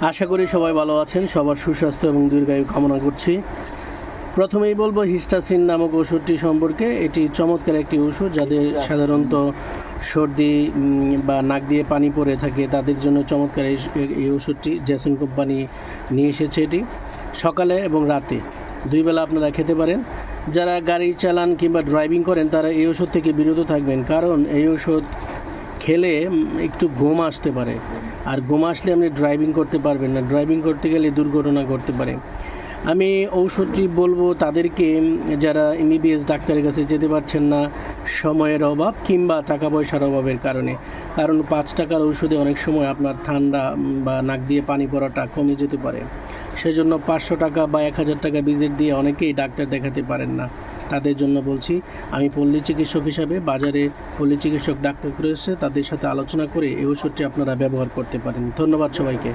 আশা করি সবাই ভালো আছেন। সবার সুস্বাস্থ্য এবং দীর্ঘায়ু কামনা করছি। প্রথমেই বলবো হিস্টাসিন নামক ওষুধটি সম্পর্কে। এটি চমৎকার একটি ওষুধ, যাদের সাধারণত সর্দি বা নাক দিয়ে পানি পড়ে থাকে তাদের জন্য চমৎকার এই ওষুধটি জেসন কোম্পানি নিয়ে এসেছে। এটি সকালে এবং রাতে দুই বেলা আপনারা খেতে পারেন। যারা গাড়ি চালান কিংবা ড্রাইভিং করেন তারা এই ওষুধ থেকে বিরত থাকবেন, কারণ এই ওষুধ খেলে একটু ঘুম আসতে পারে, আর ঘুম আসলে আপনি ড্রাইভিং করতে পারবেন না। ড্রাইভিং করতে গেলে দুর্ঘটনা ঘটতে পারে। আমি ঔষধটি বলবো তাদেরকে যারা এমবিবিএস ডাক্তারের কাছে যেতে পারছেন না সময়ের অভাব কিংবা টাকা পয়সার অভাবের কারণে। কারণ 5 টাকার ঔষধে অনেক সময় আপনার ঠান্ডা বা নাক দিয়ে পানি পড়াটা কমে যেতে পারে। সেজন্য 500 টাকা বা 1000 টাকা ভিজিট দিয়ে অনেকেই ডাক্তার দেখাতে পারেন না। তাদের জন্য বলছি, আমি পল্লী চিকিৎসক হিসাবে বাজারে পল্লী চিকিৎসক ডাক্তার রয়েছে, তাদের সাথে আলোচনা করে এই ওষুধটি আপনারা ব্যবহার করতে পারেন। ধন্যবাদ সবাইকে।